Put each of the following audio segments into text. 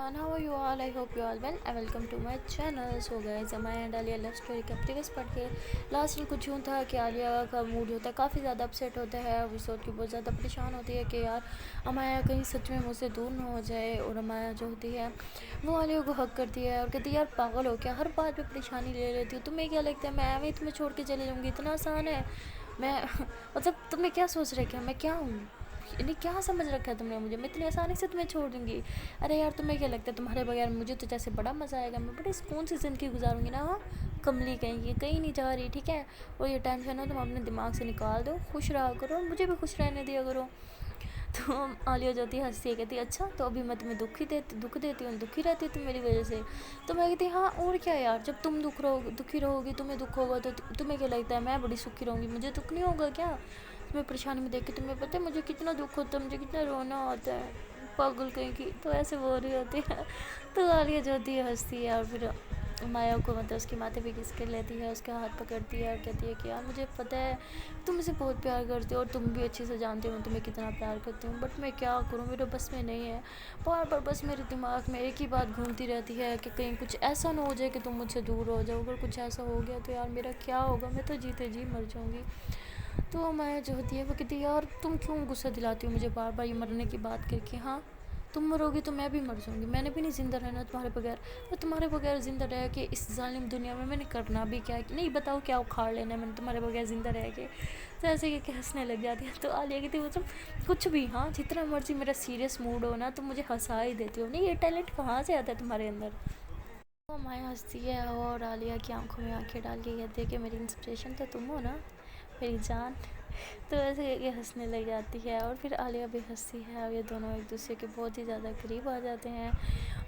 everyone, how are you all? I hope you all well and welcome to my channel. So guys, Amaya and Alia love story का previous पढ़ के last में कुछ यूँ था कि आलिया का मूड होता है काफ़ी ज़्यादा अपसेट होता है। वो सोच के बहुत ज़्यादा परेशान होती है कि यार अमाया कहीं सच में मुझसे दूर ना हो जाए। और अमाया जो होती है वो आलिया को हक करती है और कहती है यार पागल हो क्या, हर बात पे परेशानी ले लेती हूँ। तुम्हें क्या लगता है मैं भी तुम्हें छोड़ के चले जाऊँगी? इतना आसान है? मैं मतलब तुम्हें क्या सोच रहे क्या मैं क्या हूँ? यानी क्या समझ रखा है तुमने मुझे? मैं इतनी आसानी से तुम्हें छोड़ दूँगी? अरे यार तुम्हें क्या लगता है तुम्हारे बगैर मुझे तो जैसे बड़ा मज़ा आएगा, मैं बड़ी सुकून से ज़िंदगी गुजारूंगी ना। हाँ, कमली कहीं कहीं नहीं जा रही, ठीक है? और ये टेंशन हो तुम अपने दिमाग से निकाल दो, खुश रहा करो, मुझे भी खुश रहने दिया करो। तो आलिया जाती है हंसती है, कहती है अच्छा तो अभी मैं तुम्हें दुख देती हूँ, दुखी रहती है तुम मेरी वजह से? तो मैं कहती हाँ और क्या यार, जब तुम दुखी रहोगी, तुम्हें दुख होगा तो तुम्हें क्या लगता है मैं बड़ी सुखी रहूँगी? मुझे दुख नहीं होगा क्या? तुम्हें परेशानी में देख के तुम्हें पता है मुझे कितना दुख होता है, मुझे कितना रोना आता है, पागल कहीं की। तो ऐसे बोल रही होती है। तो आलिया जो होती है हंसती है और फिर माया को मतलब उसके माथे पे किस कर लेती है, उसका हाथ पकड़ती है और कहती है कि यार मुझे पता है तुम मुझे बहुत प्यार करते हो और तुम भी अच्छे से जानते हो मैं तुम्हें कितना प्यार करती हूँ, बट मैं क्या करूँ, मेरे बस में नहीं है। बार बार बस मेरे दिमाग में एक ही बात घूमती रहती है कि कहीं कुछ ऐसा ना हो जाए कि तुम मुझसे दूर हो जाओ। अगर कुछ ऐसा हो गया तो यार मेरा क्या होगा, मैं तो जीते जी मर जाऊँगी। तो माया जो होती है वो कहती है यार तुम क्यों गुस्सा दिलाती हो मुझे बार बार ये मरने की बात करके? हाँ, तुम मरोगी तो मैं भी मर जाऊंगी, मैंने भी नहीं ज़िंदा रहना तुम्हारे बगैर। तो तुम्हारे बगैर ज़िंदा रह के इस जालिम दुनिया में मैंने करना भी क्या है कि नहीं? बताओ क्या उखाड़ लेना है मैंने तुम्हारे बगैर ज़िंदा रह के? तो ऐसे कि हंसने लग जाती है। तो आलिया कहती है मतलब कुछ भी, हाँ जितना मर्जी मेरा सीरियस मूड हो ना तुम मुझे हंसा ही देती हो, नहीं ये टैलेंट कहाँ से आता है तुम्हारे अंदर? तो माया हंसती है और आलिया की आंखों में आंखें डाल के कहती है कि मेरी इंस्पिरेशन तो तुम हो ना, मेरी जान। तो ऐसे ये हंसने लग जाती है और फिर आलिया भी हंसती है और ये दोनों एक दूसरे के बहुत ही ज़्यादा करीब आ जाते हैं।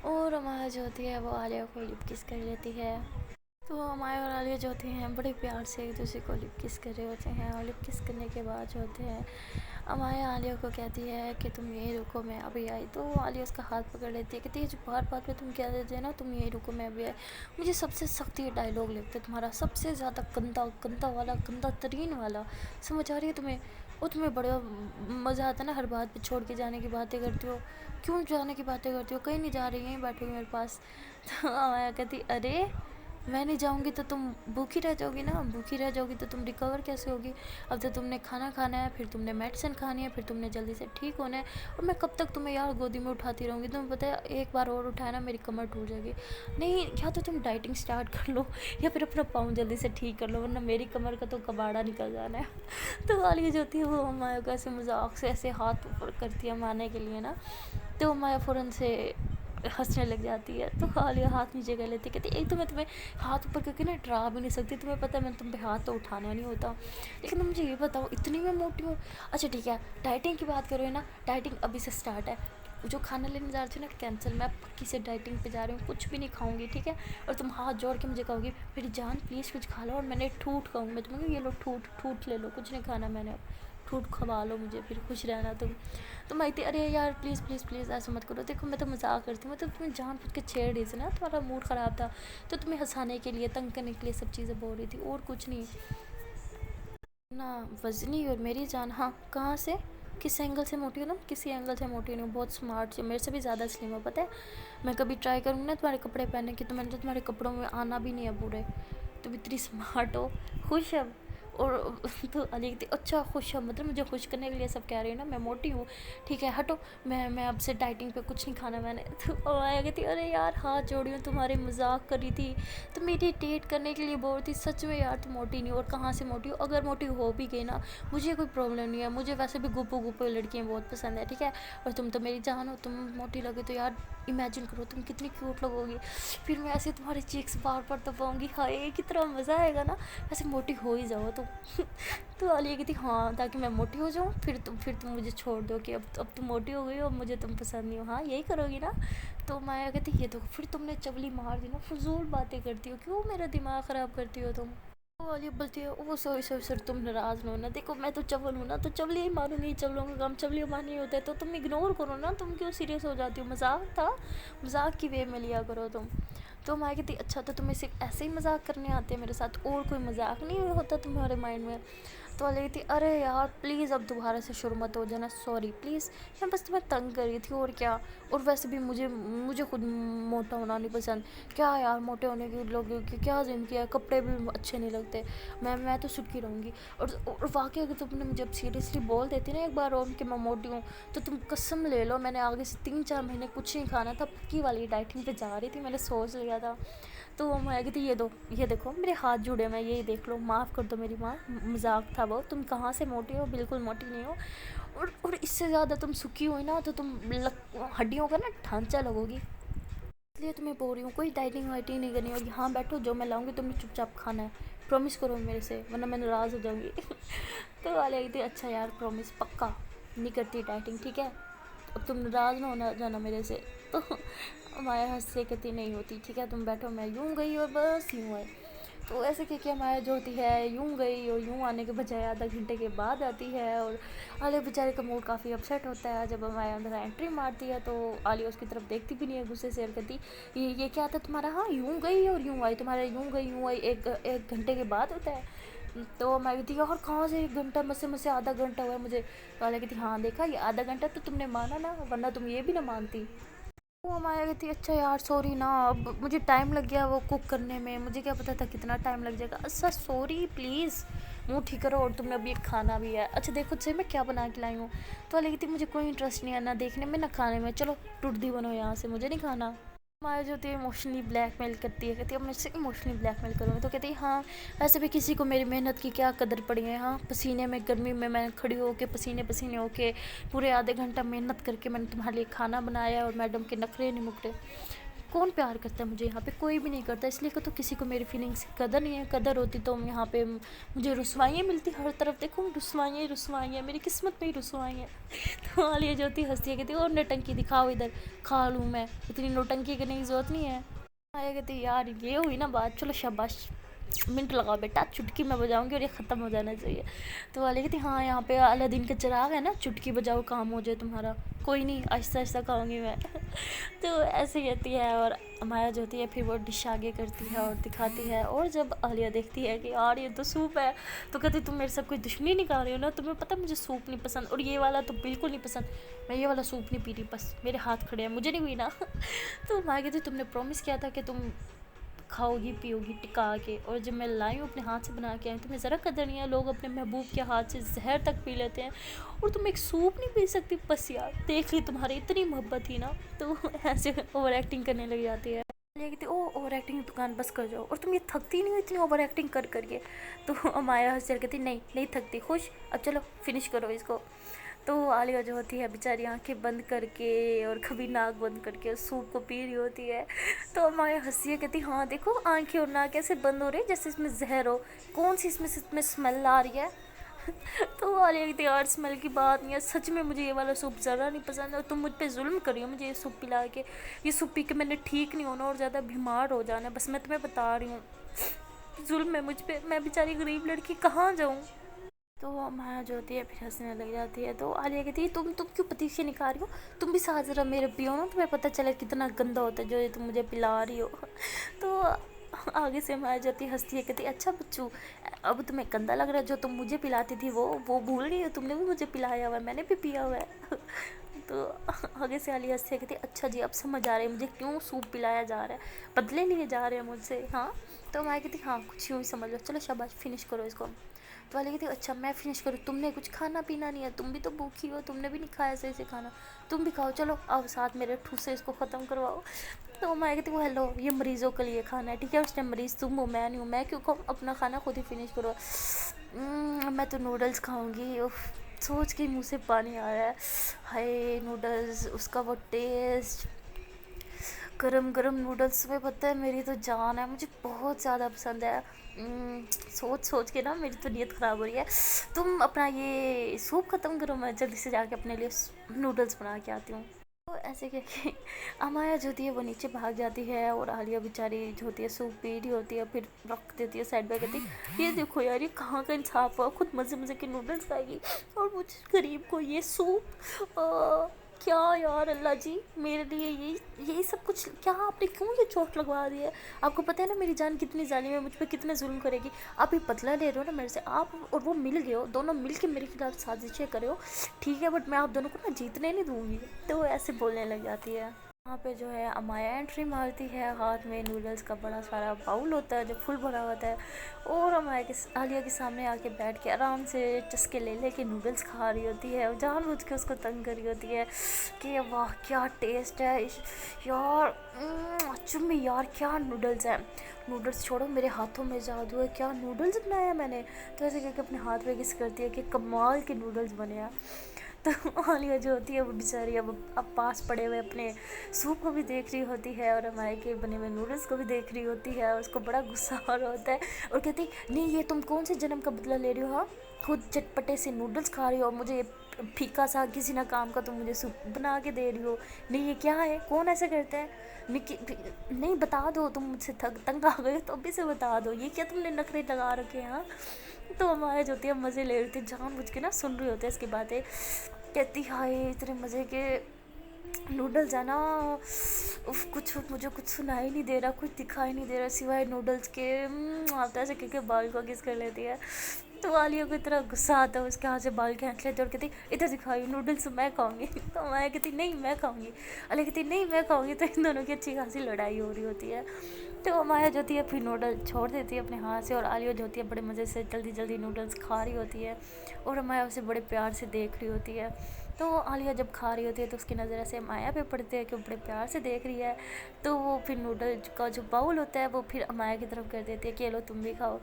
और अमाया जो होती है वो आलिया को लिप किस कर लेती है। तो अमाया और आलिया जो होते हैं बड़े प्यार से एक दूसरे को लिप किस कर रहे होते हैं और लिप किस करने के बाद जो होते हैं अमाया आलिया को कहती है कि तुम यहीं रुको मैं अभी आई। तो आलिया उसका हाथ पकड़ लेती है, कहती है जो बार बात पे तुम कह देते हैं ना तुम यहीं रुको मैं अभी आई, मुझे सबसे सख्त ये डायलॉग लगता है तुम्हारा, सबसे ज़्यादा गंदा गंदा वाला, गंदा तरीन वाला। समझ आ रही है तुम्हें? और तुम्हें बड़ा मज़ा आता है ना हर बात पे छोड़ के जाने की बातें करती हो। क्यों जाने की बातें करती हो? कहीं नहीं जा रही, यहीं बैठोगी मेरे पास। तो अमाया कहती अरे मैं नहीं जाऊँगी तो तुम भूखी रह जाओगी ना, भूखी रह जाओगी तो तुम रिकवर कैसे होगी? अब तो तुमने खाना खाना है, फिर तुमने मेडिसिन खानी है, फिर तुमने जल्दी से ठीक होना है। और मैं कब तक तुम्हें यार गोदी में उठाती रहूँगी? तुम्हें पता है एक बार और उठाया ना मेरी कमर टूट जाएगी। नहीं, या तो तुम डाइटिंग स्टार्ट कर लो या फिर अपना पाँव जल्दी से ठीक कर लो, वरना मेरी कमर का तो कबाड़ा निकल जाना है। तो वाली जो होती है वो हमाया को ऐसे मजाक से ऐसे हाथ ऊपर करती है मारने के लिए ना। तो हमाया फ़ौरन से हंसने लग जाती है। तो आलिया हाथ नीचे कर लेती है, कहती एक तो मैं तुम्हें हाथ ऊपर करके ना डरा भी नहीं सकती, तुम्हें पता है मैं तुम पे हाथ तो उठाना नहीं होता। लेकिन तुम मुझे ये बताओ इतनी मैं मोटी हूँ? अच्छा ठीक है, डाइटिंग की बात करो ना, डाइटिंग अभी से स्टार्ट है। जो खाना लेने जा रही थी ना कैंसिल, मैं पक्की से डाइटिंग पे जा रही हूँ, कुछ भी नहीं खाऊंगी, ठीक है? और तुम हाथ जोड़ के मुझे कहोगी मेरी जान प्लीज़ कुछ खा लो, और मैंने ठूठ कहूँगी, मैं तुम्हें ये लो ठूठ ठूठ ले लो, कुछ नहीं खाना मैंने, फ्रूट खवा लो मुझे, फिर खुश रहना तुम। तो मैं कहती अरे यार प्लीज़ प्लीज़ प्लीज़ ऐसा मत करो, देखो मैं तो मजाक करती हूँ, मैं तो तुम्हें जान बुझ के छेड़ रही थी ना, तुम्हारा मूड ख़राब था तो तुम्हें हंसाने के लिए, तंग करने के लिए सब चीज़ें बोल रही थी और कुछ नहीं। ना वज़नी और मेरी जान, हाँ कहाँ से, किस एंगल से मोटी हो ना? किसी एंगल से मोटी नहीं हूँ, बहुत स्मार्ट से, मेरे से भी ज़्यादा स्लिम हो पता है। मैं कभी ट्राई करूँगी ना तुम्हारे कपड़े पहनने की तो मैंने तो तुम्हारे कपड़ों में आना भी नहीं है पूरे। तुम इतनी स्मार्ट हो, खुश है। और तो अली कहती अच्छा खुश है, मतलब मुझे खुश करने के लिए सब कह रही है ना, मैं मोटी हूँ ठीक है हटो, मैं अब से डाइटिंग पे कुछ नहीं खाना मैंने। तो आया कहती अरे यार हाथ जोड़ी हूँ, तुम्हारे मजाक करी थी, तो मेरी डेट करने के लिए बोल रही थी, सच में यार तुम मोटी नहीं हो, और कहाँ से मोटी हो? अगर मोटी हो भी गई ना मुझे कोई प्रॉब्लम नहीं है, मुझे वैसे भी गुप्पो गुप्पो लड़कियाँ बहुत पसंद है, ठीक है? और तुम तो मेरी जान हो, तुम मोटी लगे तो यार इमेजिन करो तुम कितनी क्यूट लगोगी, फिर मैं ऐसे तुम्हारे चीक्स बार बार दबाऊँगी, हाय कितना मज़ा आएगा ना, ऐसे मोटी हो ही जाओ तुम। तो आलिया कहती हाँ ताकि मैं मोटी हो जाऊँ, फिर तुम मुझे छोड़ दो कि अब तुम मोटी हो गई हो, मुझे तुम पसंद नहीं हो, हाँ यही करोगी ना? तो माया कहती ये तो फिर तुमने चवली मार दी ना, फजूल बातें करती हो, क्यों मेरा दिमाग ख़राब करती हो तुम? वो वाली बोलती है ओ सॉरी सॉरी सर, तुम नाराज़ ना हो ना, देखो मैं तो चवल हूँ ना, तो चवली ही मारूंगी, चवलों का काम चवली मारनी होता है, तो तुम इग्नोर करो ना, तुम क्यों सीरियस हो जाती हो? मजाक था, मजाक की वे में लिया करो तुम। तो माया कहती अच्छा तो तुम्हें सिर्फ ऐसे ही मजाक करने आते हैं मेरे साथ, और कोई मजाक नहीं होता तुम्हारे माइंड में? तो बोल रही थी अरे यार प्लीज़ अब दोबारा से शुरू मत हो जाना, सॉरी प्लीज़, मैं बस तुम्हें तंग कर रही थी और क्या। और वैसे भी मुझे मुझे खुद मोटा होना नहीं पसंद। क्या यार मोटे होने के लोगों की क्या ज़िंदगी है, कपड़े भी अच्छे नहीं लगते। मैं तो सुखी रहूँगी। और वाकई अगर तुमने मुझे अब सीरियसली बोल देती ना एक बार और कि मैं मोटी हूँ, तो तुम कसम ले लो मैंने आगे से 3-4 महीने कुछ नहीं खाना था, पक्की वाली डाइटिंग पे जा रही थी, मैंने सोच लिया था। तो मैं कहती ये दो, ये देखो मेरे हाथ जुड़े, मैं यही देख लो, माफ़ कर दो मेरी माँ, मजाक था वो, तुम कहाँ से मोटी हो, बिल्कुल मोटी नहीं हो। और इससे ज़्यादा तुम सुखी हुई ना तो तुम हड्डियों का ना ढांचा लगोगी। इसलिए तुम्हें बोल रही हूँ कोई डाइटिंग वाइटिंग नहीं करनी होगी। हाँ बैठो, जो मैं लाऊंगी तुमने चुपचाप खाना है, प्रॉमिस करो मेरे से वरना मैं नाराज़ हो जाऊँगी। तो वाले आई थी अच्छा यार प्रॉमिस पक्का नहीं करती डाइटिंग, ठीक है, अब तुम नाराज़ ना होना जाना मेरे से। तो माया हंस से कहती नहीं होती, ठीक है तुम बैठो, मैं यूँ गई और बस यूँ आई। तो ऐसे क्या माया जो होती है यूँ गई और यूँ आने के बजाय आधा घंटे के बाद आती है। और आलिया बेचारे का मूड काफ़ी अपसेट होता है जब माया अंदर एंट्री मारती है। तो आलिया उसकी तरफ देखती भी नहीं है, गुस्से से करती ये क्या था तुम्हारा, हाँ यूँ गई और यूँ आई, तुम्हारा यूँ गई यूँ आई एक घंटे के बाद होता है। तो मैं कहती यार कहाँ से 1 घंटा, मुझसे आधा घंटा हुआ है मुझे। तो आलिया कहती हाँ देखा ये आधा घंटा तो तुमने माना ना, वरना तुम ये भी ना मानती। वो हमारे कहती अच्छा यार सॉरी ना, अब मुझे टाइम लग गया वो कुक करने में, मुझे क्या पता था कितना टाइम लग जाएगा। अच्छा सॉरी प्लीज़, मुँह ठीक करो, और तुमने अभी खाना भी है। अच्छा देखो तुझे मैं क्या बना के लाई हूँ। तो वाली कहती मुझे कोई इंटरेस्ट नहीं है ना देखने में ना खाने में, चलो टुटदी बनो यहाँ से, मुझे नहीं खाना। हमारे जो होती है इमोशनली ब्लैकमेल करती है, कहती है अब मुझसे इमोशनली ब्लैकमेल करूँगी। तो कहती है हाँ वैसे भी किसी को मेरी मेहनत की क्या कदर पड़ी है, हाँ पसीने में गर्मी में मैं खड़ी होके पसीने पसीने होके पूरे आधे घंटा मेहनत करके मैंने तुम्हारे लिए खाना बनाया, और मैडम के नखरे नहीं मुकरे। कौन प्यार करता है मुझे यहाँ पे, कोई भी नहीं करता, इसलिए तो किसी को मेरी फीलिंग्स की कदर नहीं है। कदर होती तो यहाँ पे मुझे रुसवाइयाँ मिलती, हर तरफ देखो रुसवाइयाँ ही रुसवाइयाँ, मेरी किस्मत में ही रुसवाइयाँ। तो आलिया जो होती हंसती है कहती और नौटंकी दिखाओ इधर, खा लूँ मैं, इतनी नौटंकी करने की जरूरत नहीं है। आलिया कहती यार ये हुई ना बात, चलो शाबाश, मिनट लगाओ बेटा, चुटकी मैं बजाऊंगी और ये ख़त्म हो जाना चाहिए। तो वाले कहती हाँ यहाँ पे अलादीन का चिराग है ना, चुटकी बजाओ काम हो जाए तुम्हारा, कोई नहीं आहिस्ता आहिस्ता खाऊंगी मैं। तो ऐसे कहती है और माया जो होती है फिर वो डिश आगे करती है और दिखाती है। और जब आलिया देखती है कि यार ये तो सूप है, तो कहती तुम मेरे साथ कोई दुश्मनी निकाल रही हो ना, तुम्हें पता मुझे सूप नहीं पसंद, और ये वाला तो बिल्कुल नहीं पसंद, मैं ये वाला सूप नहीं पी रही, बस मेरे हाथ खड़े हैं मुझे नहीं पीना। तो माया कहती तुमने प्रॉमिस किया था कि तुम खाओगी पियोगी टिका के, और जब मैं लाई हूँ अपने हाथ से बना के आई, तुम्हें ज़रा कदर नहीं है, लोग अपने महबूब के हाथ से जहर तक पी लेते हैं और तुम एक सूप नहीं पी सकती, बस यार देख ली तुम्हारी इतनी मोहब्बत थी ना। तो ऐसे ओवर एक्टिंग करने लग जाती है। ये कहती ओ ओवर एक्टिंग दुकान बस कर जाओ, और तुम ये थकती नहीं हो इतनी ओवर एक्टिंग कर करके। तो माया हंस कहती नहीं नहीं थकती, खुश, अब चलो फिनिश करो इसको। तो आलिया जो होती है बेचारी आंखें बंद करके और कभी नाक बंद करके सूप को पी रही होती है। तो माया हंसी है कहती हाँ देखो आंखें और नाक ऐसे बंद हो रही है जैसे इसमें जहर हो, कौन सी इसमें स्मेल आ रही है। तो आलिया कहती यार स्मेल की बात नहीं है, सच में मुझे ये वाला सूप ज़रा नहीं पसंद, और तुम मुझ पे जुल्म कर रही हो मुझे ये सूप पिला के, ये सूप पी के मैंने ठीक नहीं होना और ज़्यादा बीमार हो जाना, बस मैं तुम्हें बता रही हूँ, जुल्म है मुझ पे, मैं बेचारी गरीब लड़की कहाँ जाऊँ। तो माया जो होती है फिर हंसने लग जाती है। तो आलिया कहती है तुम क्यों पतीशे निकाल रही हो, तुम भी साथ ज़रा मेरे पियो ना, तुम्हें पता चले कितना गंदा होता है जो ये तुम मुझे पिला रही हो। तो आगे से माया जाती हंसती है कहती अच्छा बच्चू, अब तुम्हें गंदा लग रहा है, जो तुम मुझे पिलाती थी वो भूल रही हो, तुमने भी मुझे पिलाया हुआ है, मैंने भी पिया हुआ है। तो आगे से आलिया हंसती है कहती अच्छा जी अब समझ आ रही है मुझे क्यों सूप पिलाया जा रहा है, बदले लिए जा रहे हैं मुझसे, हाँ। तो माया कहती हाँ कुछ यूँ ही समझ लो, चलो शाबाश फिनिश करो इसको। तो वाली कहती अच्छा मैं फिनिश करूँ, तुमने कुछ खाना पीना नहीं है, तुम भी तो भूखी हो, तुमने भी नहीं खाया सही से खाना, तुम भी खाओ, चलो आओ साथ मेरे ठूस से इसको ख़त्म करवाओ। तो मैं कहती वो हेलो ये मरीज़ों के लिए खाना है, ठीक है, उसने मरीज़ तुम हो मैं नहीं हूँ, मैं क्यों खाऊँ, अपना खाना खुद ही फिनिश करो। मैं तो नूडल्स खाऊँगी, सोच के मुँह से पानी आ रहा है, हाय नूडल्स, उसका वो टेस्ट, गरम गरम नूडल्स में पता है मेरी तो जान है, मुझे बहुत ज़्यादा पसंद है। सोच सोच के ना मेरी तो नीयत ख़राब हो रही है। तुम अपना ये सूप ख़त्म करो, मैं जल्दी से जाके अपने लिए नूडल्स बना के आती हूँ। तो ऐसे कह के अमाया जो होती है वो नीचे भाग जाती है, और आलिया बेचारी जो होती है सूप पी रही होती है, फिर रख देती है साइड पे, कहती ये देखो यार ये कहाँ का इंसाफ हुआ, खुद मज़े मज़े के नूडल्स खाएगी और मुझे गरीब को ये सूप। क्या यार अल्लाह जी, मेरे लिए यही सब कुछ क्या आपने क्यों ये चोट लगवा दी है? आपको पता है ना मेरी जान कितनी जालिम है, मुझ पे कितने जुल्म करेगी। आप ये बदला ले रहे हो ना मेरे से, आप और वो मिल गए हो, दोनों मिल के मेरे खिलाफ साजिशें करे हो, ठीक है, बट मैं आप दोनों को ना जीतने नहीं दूंगी। तो वो ऐसे बोलने लग जाती है। वहाँ पे जो है अमाया एंट्री मारती है, हाथ में नूडल्स का बड़ा सारा बाउल होता है जो फुल भरा होता है, और अमाया के आलिया के सामने आके बैठ के आराम से चस्के ले लेके नूडल्स खा रही होती है, और जानबूझ के उसको तंग कर रही होती है कि वाह क्या टेस्ट है यार, चुम्मी यार क्या नूडल्स हैं, नूडल्स छोड़ो मेरे हाथों में जादू है, क्या नूडल्स बनाया मैंने। तो ऐसे करके अपने हाथ में किस करती है कि कमाल के नूडल्स बने हैं। तो आलिया जो होती है वो बेचारी अब पास पड़े हुए अपने सूप को भी देख रही होती है, और हमारे के बने हुए नूडल्स को भी देख रही होती है, और उसको बड़ा गुस्सा आ रहा होता है, और कहती नहीं ये तुम कौन से जन्म का बदला ले रही हो, हाँ खुद चटपटे से नूडल्स खा रही हो और मुझे फीका सा किसी ना काम का तुम मुझे सूप बना के दे रही हो, नहीं ये क्या है, कौन ऐसे करता है, नहीं बता दो, तुम मुझसे तंग आ गए तो अभी से बता दो, ये क्या तुमने नखरे लगा रखे हैं, हाँ। तो हमारे जो होती है मज़े ले रही थी, जानबूझ के ना सुन रही होती है इसकी बातें, कहती हाय इतने मज़े के नूडल्स है ना, उफ कुछ मुझे कुछ सुनाई नहीं दे रहा, कुछ दिखाई नहीं दे रहा सिवाय नूडल्स के। आप ऐसे कह के बाल को किस कर लेती है। तो आलिया को इतना गुस्सा आता है, उसके हाथ से बाल खींच लेते और कहती इधर दिखाई नूडल्स मैं खाऊंगी। तो माया कहती नहीं मैं खाऊंगी, आलिया कहती नहीं मैं खाऊंगी। तो इन दोनों की अच्छी खासी लड़ाई हो रही होती है। तो माया जो होती है फिर नूडल छोड़ देती है अपने हाथ से, और आलिया जो होती है बड़े मज़े से जल्दी जल्दी नूडल्स खा रही होती है, और माया उसे बड़े प्यार से देख रही होती है। तो आलिया जब खा रही होती है तो उसकी नज़र ऐसे माया पे पड़ती है कि वो बड़े प्यार से देख रही है। तो वो फिर नूडल का जो बाउल होता है वो फिर माया की तरफ कर देती है कि लो तुम भी खाओ।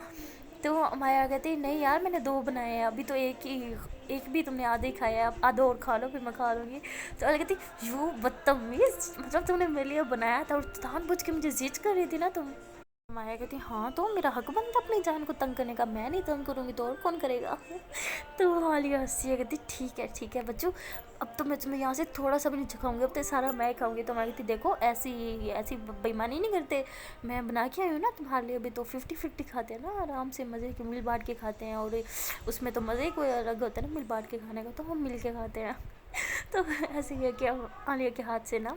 तो माया कहती नहीं यार मैंने 2 बनाए हैं, अभी तो एक भी तुमने आधे ही खाया है, अब आधा और खा लो फिर मैं खा लूँगी। तो आलिया कहती यू बदतमीज़, मतलब तुमने मेरे लिए बनाया था और जानबूझ के मुझे जिद कर रही थी ना तुम। माया कहती हाँ तो मेरा हक बनता अपनी जान को तंग करने का, मैं नहीं तंग करूँगी तो और कौन करेगा। तो वो आलिया हंसी है, कहती ठीक है बच्चों, अब तो मैं तुम्हें यहाँ से थोड़ा सा भी नहीं चखाऊंगी, अब तो सारा मैं खाऊंगी। तो मैं कहती देखो ऐसी बेईमानी नहीं करते, मैं बना के आई हूँ ना तुम्हारे लिए, अभी तो 50-50 खाते हैं ना, आराम से मज़े के मिल बांट के खाते हैं, और उसमें तो मज़े ही कोई अलग होता है ना मिल बांट के खाने का, तो हम मिल के खाते हैं। तो ऐसे ही है कि आलिया के हाथ से ना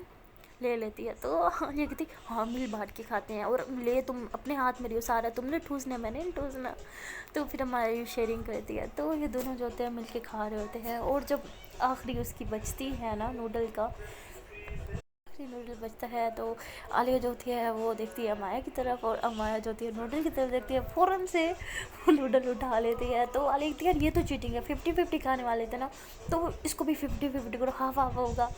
ले लेती है। तो ये कहती हाँ मिल बांट के खाते हैं, और ले तुम अपने हाथ में रही हो, सारा तुमने ठूसना मैंने नहीं ठूसना। तो फिर हमारी शेयरिंग करती है। तो ये दोनों जो होते हैं मिल के खा रहे होते हैं, और जब आखिरी उसकी बचती है ना नूडल का नूडल बचता है, तो आलिया जो होती है वो देखती है अमाया की तरफ, और अमाया जो होती है नूडल की तरफ देखती है, फ़ौरन से वो नूडल उठा लेती है। तो आलिया कहती है यार ये तो चीटिंग है, 50-50 खाने वाले थे ना, तो इसको भी 50-50 करो, हाफ होगा।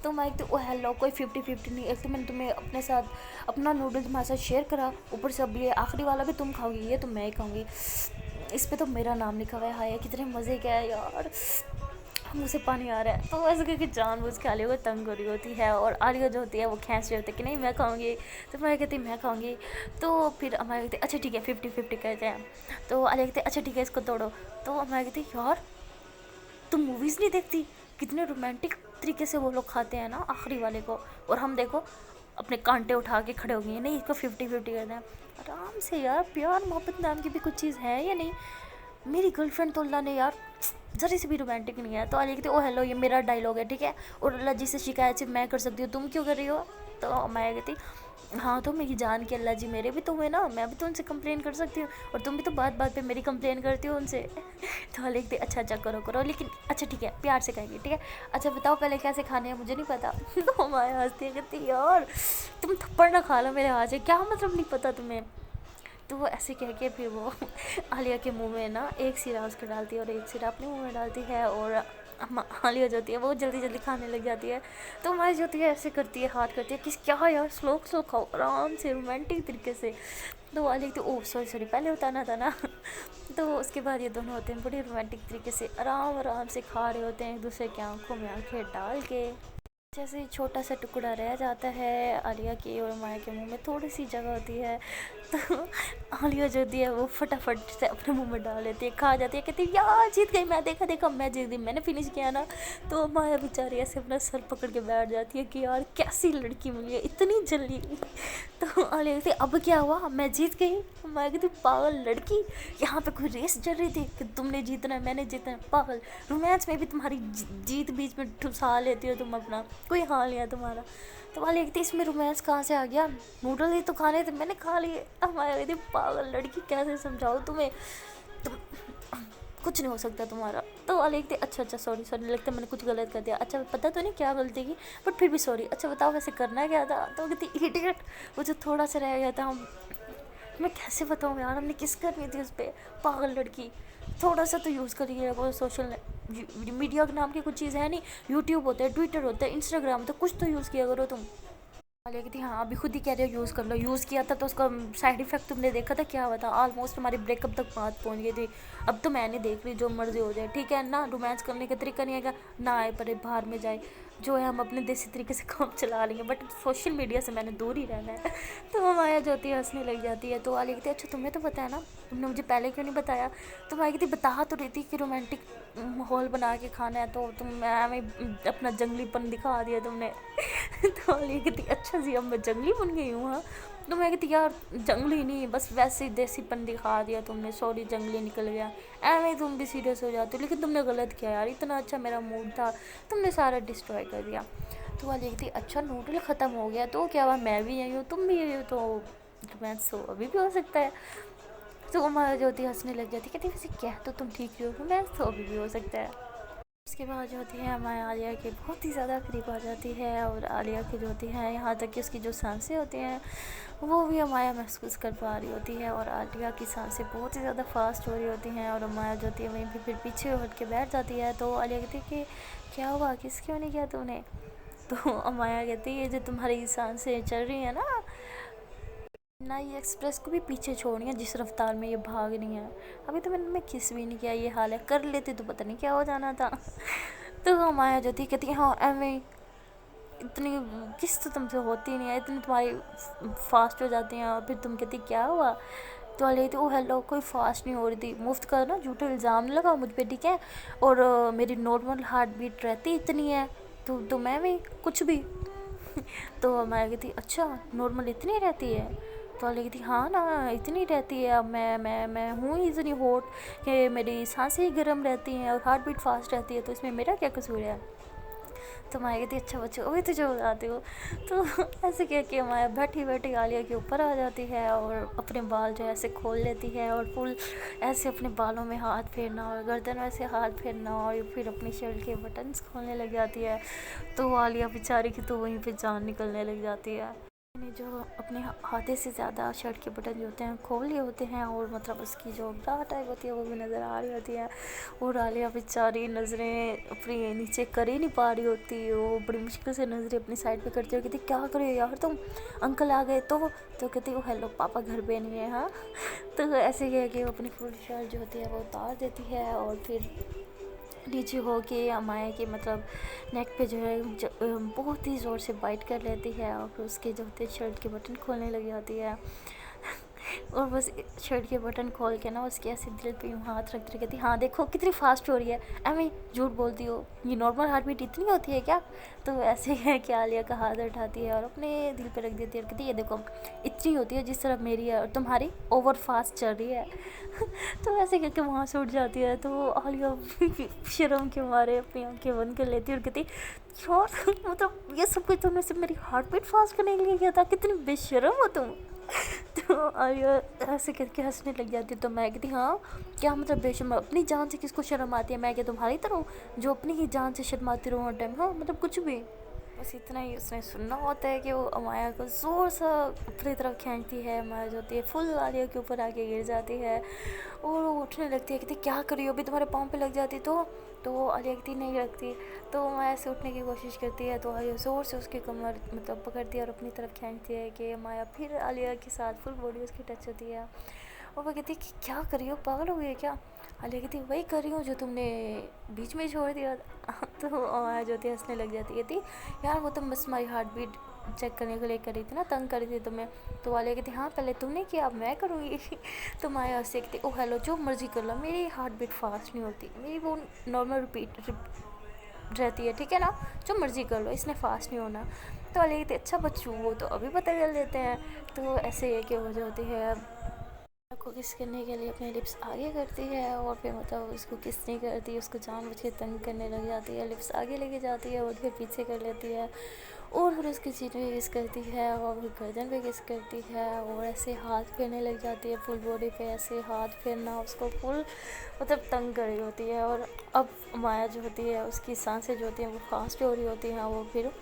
तो मैं तो ओ हेलो कोई 50-50 नहीं, एक तो मैंने तुम्हें अपने साथ अपना नूडल तुम्हारे साथ शेयर करा, ऊपर से अब ये आखिरी वाला भी तुम खाओगी, ये तो मैं ही खाऊंगी, इस पर तो मेरा नाम लिखा हुआ है। हाय कितने मज़े का है यार, मुँह से पानी आ रहा है। तो ऐसे करके जानबूझ के आलिया को तंग हो रही होती है, और आलिया जो होती है वो खींच रही होती है कि नहीं मैं खाऊंगी। तो मैं कहती मैं खाऊंगी। तो फिर हमारे कहती अच्छा ठीक है 50-50 कहते हैं। तो आलिया कहती अच्छा ठीक है इसको तोड़ो। तो हमारे कहती यार तुम मूवीज़ नहीं देखती, कितने रोमांटिक तरीके से वो लोग खाते हैं ना आखिरी वाले को, और हम देखो अपने कांटे उठा के खड़े हो गए हैं, नहीं इसको 50-50 करना है। आराम से यार, प्यार मोहब्बत नाम की भी कुछ चीज़ है या नहीं। मेरी गर्लफ्रेंड तो अल्लाह ने यार ज़रा से भी रोमांटिक नहीं है। तो आलिया कहती ओ हेलो ये मेरा डायलॉग है ठीक है, और अल्लाह जी से शिकायत सिर्फ मैं कर सकती हूँ, तुम क्यों कर रही हो। तो मैं कहती हाँ तो मेरी जान के अल्लाह जी मेरे भी तो हुए ना, मैं भी तो उनसे कंप्लेन कर सकती हूँ, और तुम भी तो बात बात पे मेरी कंप्लेन करती हो उनसे। तो आलिया कहती अच्छा करो लेकिन अच्छा ठीक है प्यार से कहेंगे ठीक है, अच्छा बताओ पहले कैसे खाने हैं मुझे नहीं पता। तो हमारे हंसती है कहती यार तुम थप्पड़ ना खा लो मेरे हाथ से, क्या मतलब नहीं पता तुम्हें। तो वो ऐसे कह के फिर वो आलिया के मुंह में ना एक सिरा उसके डालती है और एक सिरा अपने मुंह में डालती है, और आलिया जो होती है वो जल्दी जल्दी खाने लग जाती है। तो हमारी जो होती है ऐसे करती है, हाथ करती है कि क्या यार स्लो खाओ आराम से रोमांटिक तरीके से। तो आलिया कहती ओह सॉरी पहले बताना था ना। तो उसके बाद ये दोनों होते हैं बड़ी रोमांटिक तरीके से आराम से खा रहे होते हैं एक दूसरे की आंखों में आंखें डाल के। जैसे ही छोटा सा टुकड़ा रह जाता है आलिया के और माया के मुंह में थोड़ी सी जगह होती है, तो आलिया जो होती है वो फटाफट से अपने मुंह में डाल लेती है, खा जाती है, कहती है यार जीत गई, मैं देखा देखा मैं जीत गई, मैंने फिनिश किया ना। तो माया बेचारी ऐसे अपना सर पकड़ के बैठ जाती है कि यार कैसी लड़की मिली है इतनी जल्दी। तो आलिया कहती है अब क्या हुआ, मैं जीत गई। माया कहती पागल लड़की, यहाँ पे कोई रेस चल रही थी कि तुमने जीतना है मैंने जीतना है, पागल। रोमांस में भी तुम्हारी जीत बीच में ठुसा लेती हो तुम अपना, कोई हाल नहीं है तुम्हारा। तो वाली कहती इसमें रोमांस कहाँ से आ गया, नूडल ही तो खाने थे मैंने खा लिए। हमारी कहती पागल लड़की कैसे समझाओ तुम्हें, तुम कुछ नहीं हो सकता तुम्हारा। तो वाली कहती अच्छा अच्छा सॉरी सॉरी, लगता है मैंने कुछ गलत कर दिया, अच्छा पता तो नहीं क्या गलती की बट फिर भी सॉरी, अच्छा बताओ वैसे करना क्या था। तो कहती इडियट, वो जो थोड़ा सा रह गया था हम, मैं कैसे बताऊँ यार हमने किस करनी थी उस पर, पागल लड़की। थोड़ा सा तो यूज़ करिए वो सोशल मीडिया के नाम की कुछ चीज़ है नहीं, यूट्यूब होता है, ट्विटर होता है, इंस्टाग्राम, तो कुछ तो यूज़ किया करो तुम। लेकिन थी हाँ अभी खुद ही कह रहे हो यूज़ कर लो, यूज़ किया था तो उसका साइड इफ़ेक्ट तुमने देखा था क्या हुआ था, ऑलमोस्ट हमारी ब्रेकअप तक बात पहुंच गई थी। अब तो मैं नहीं देख रही, जो मर्जी हो जाए ठीक है ना, रोमांस करने का तरीका नहीं है ना, आए परे बाहर में जाए, जो है हम अपने देसी तरीके से काम चला लेंगे बट सोशल मीडिया से मैंने दूर ही रहना है। तो हम आया जो होती है हंसने लग जाती है। तो वाली कहती है अच्छा तुम्हें तो पता है ना, तुमने मुझे पहले क्यों नहीं बताया। तो मैं कहती बता तो रही थी कि रोमांटिक माहौल बना के खाना है, तो तुम मैं अपना जंगलीपन दिखा दिया तुमने। तो वाली कहती अच्छा जी अब मैं जंगली बन गई हूँ हाँ। तो मैं कहती यार जंगली नहीं, बस वैसे ही देसीपन दिखा दिया तुमने, सॉरी जंगली निकल गया, ऐਵੇਂ तुम भी सीरियस हो जाते हो, लेकिन तुमने गलत किया यार, इतना अच्छा मेरा मूड था तुमने सारा डिस्ट्रॉय कर दिया। तो वाली कहती अच्छा नूडल ख़त्म हो गया तो क्या हुआ, मैं भी यही हूँ तुम भी यही हो, तो रोमांस तो अभी भी हो सकता है। तो हमारा जो होती है हंसने लग जाती है, कहती वैसे क्या तो तुम ठीक ही हो, रोमांस तो अभी भी हो सकता है। उसके बाद जो होती है हमारे आलिया के बहुत ही ज़्यादा करीब आ जाती है, और आलिया की जो होती है यहाँ तक कि उसकी जो सांसें होती हैं वो भी अमाया महसूस कर पा रही होती है, और आलिया की सांसें बहुत ही ज़्यादा फास्ट हो रही होती हैं, और अमाया जो होती है वहीं पे फिर पीछे हट के बैठ जाती है। तो आलिया कहती है कि क्या हुआ, किस क्यों नहीं किया तूने। तो अमाया कहती है ये जो तुम्हारी सांसें चल रही हैं ना ये एक्सप्रेस को भी पीछे छोड़नी है जिस रफ्तार में ये भाग रही है, अभी तो मैंने मैं किस भी नहीं किया, ये हाल है, कर लेती तो पता नहीं क्या हो जाना था। तो हमाया जो थी कहती है हाँ एवं इतनी किस तो तुमसे होती नहीं है, इतनी तुम्हारी फास्ट हो जाती हैं, और फिर तुम कहती क्या हुआ। तो वाली थी ओ हेलो कोई फास्ट नहीं हो रही थी, मुफ्त का ना झूठे इल्ज़ाम नहीं लगाओ मुझ पर ठीक है, और मेरी नॉर्मल हार्ट बीट रहती इतनी है, तो मैं भी कुछ भी। तो हमारी कहती अच्छा नॉर्मल इतनी रहती है। तो वाली कहती हाँ ना इतनी रहती है, अब मैं हूँ इतनी हॉट कि मेरी सांसें ही गर्म रहती हैं और हार्ट बीट फास्ट रहती है, तो इसमें मेरा क्या कसूर है। तो माया कहती अच्छा बच्चों अभी तुझे बताती हो। तो ऐसे कह के माया बैठी बैठी आलिया के ऊपर आ जाती है, और अपने बाल जो है ऐसे खोल लेती है, और फुल ऐसे अपने बालों में हाथ फेरना और गर्दन में ऐसे हाथ फेरना, और फिर अपनी शर्ट के बटन्स खोलने लग जाती है। तो आलिया बेचारी की तो वहीं पे जान निकलने लग जाती है। मैंने जो अपने आधे से ज़्यादा शर्ट के बटन जो होते हैं खोल लिए होते हैं, और मतलब उसकी जो ब्रा टाइप होती है वो भी नज़र आ रही होती है, और आलिया बेचारी नज़रें अपनी नीचे कर ही नहीं पा रही होती, वो बड़ी मुश्किल से नज़रें अपनी साइड पे करती हो, कहती क्या कर रहे हो यार तुम, अंकल आ गए तो कहती वो हेलो पापा घर पे नहीं है हाँ। तो ऐसे कह के वो अपनी फुल शर्ट जो होती है वो उतार देती है, और फिर नीचे हो के अमाया के मतलब नेक पे जो है बहुत ही ज़ोर से बाइट कर लेती है, और फिर उसके जो होते शर्ट के बटन खोलने लग जाती है। और बस शर्ट के बटन खोल के ना उसके ऐसे दिल पे यूँ हाथ रखती कहती हाँ देखो कितनी फास्ट हो रही है, एवं झूठ बोलती हो, ये नॉर्मल हार्ट बीट इतनी होती है क्या। तो ऐसे है कि आलिया का हाथ उठाती है और अपने दिल पे रख देती है, और कहती है ये देखो इतनी होती है जिस तरह मेरी है, और तुम्हारी ओवर फास्ट चल रही है। तो ऐसे करके वहाँ से उठ जाती है। तो आलिया शर्म के मारे अपनी आंखें बंद कर लेती है और कहती यार मतलब ये सब कुछ तुमने सिर्फ मेरी हार्ट बीट फास्ट करने के लिए किया था, कितनी बेशर्म हो तुम। तो आलिया ऐसे करके हंसने लग जाती है। तो मैं कहती हाँ क्या मतलब बेशर्म, अपनी जान से किसको शर्म आती है, मैं क्या तुम्हारी तरह हूँ जो अपनी ही जान से शर्माती रहूँ हर टाइम, हाँ मतलब कुछ भी। बस इतना ही उसने सुनना होता है कि वो अमाया को ज़ोर सा अपनी तरफ खींचती है, अमाया जो होती है फुल आलिया के ऊपर आके गिर जाती है, और वो उठने लगती है, कहती क्या करी हो, अभी तुम्हारे पाँव पे लग जाती तो आलिया कहती नहीं लगती। तो अमाया से उठने की कोशिश करती है, तो आलिया ज़ोर से उसकी कमर मतलब पकड़ती है और अपनी तरफ खींचती है कि अमाया फिर आलिया के साथ फुल बॉडी उसकी टच होती है। और वो कहती है कि क्या कर रही हो, पागल हो गई है क्या। आलिया कहती है वही कर रही हूँ जो तुमने बीच में ही छोड़ दिया था। तो अमाया जो थी हंसने लग जाती है, कहती यार वो तुम बस हमारी हार्ट बीट चेक करने के लिए करी थी ना, तंग करी थी तुम्हें। तो वाले कहती हाँ पहले तुमने किया अब मैं करूँगी। तो माया हंसती कहती ओ हेलो जो मर्जी कर लो, मेरी हार्ट बीट फास्ट नहीं होती, मेरी वो नॉर्मल रिपीट रहती है, ठीक है ना, जो मर्जी कर लो, इसने फास्ट नहीं होना। तो वाले कहते अच्छा बच्चों वो तो अभी पता कर लेते हैं। तो ऐसे है कि वो जो होती है को किस करने के लिए अपने लिप्स आगे करती है, और फिर मतलब उसको किस नहीं करती, उसको जानबूझ के तंग करने लग जाती है, लिप्स आगे लेके जाती है और फिर पीछे कर लेती है, और फिर उसकी सीट पे किस करती है और फिर गर्दन पे किस करती है, और ऐसे हाथ फेरने लग जाती है फुल बॉडी पे, ऐसे हाथ फेरना उसको फुल मतलब तंग कर रही होती है। और अब माया जो होती है उसकी सांसें जो होती हैं वो फास्ट हो रही होती हैं, वो फिर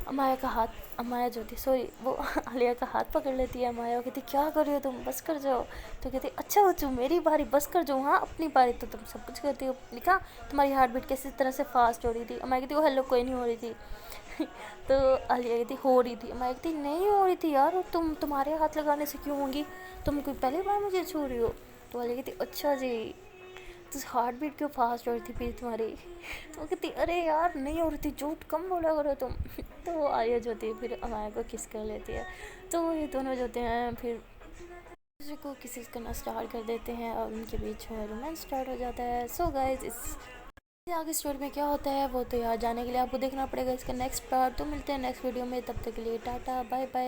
अमाया का हाथ, अमाया जो थी सॉरी वो आलिया का हाथ पकड़ लेती है अमाया, वो कहती क्या कर रही हो तुम, बस कर जाओ। तो कहती अच्छा बच्चों मेरी बारी, बस कर जाओ, हाँ अपनी बारी तो तुम सब कुछ करती हो, लिखा तुम्हारी हार्ट बीट किसी तरह से फास्ट हो रही थी। अमाया कहती वो हेलो कोई नहीं हो रही थी। तो आलिया कहती हो रही थी, अमाया कहती नहीं हो रही थी यार, तुम्हारे हाथ लगाने से क्यों होंगी, तुम कोई पहली बार मुझे छू रही हो। तो आलिया कहती अच्छा जी, तो हार्ट बीट क्यों फास्ट हो रही थी फिर तुम्हारी। तो वो कहती अरे यार नहीं हो रही थी, झूठ कम बोला करो तुम। तो वो आलिया जो होती है फिर अमाया को किस कर लेती है। तो ये दोनों जो होते हैं फिर दूसरे को किसी करना स्टार्ट कर देते हैं और उनके बीच में रोमांस स्टार्ट हो जाता है। सो गाइज इस आगे स्टोरी में क्या होता है वो तो यार जाने के लिए आपको देखना पड़ेगा इसका नेक्स्ट पार्ट। तो मिलते हैं नेक्स्ट वीडियो में, तब तक के लिए टाटा बाय बाय।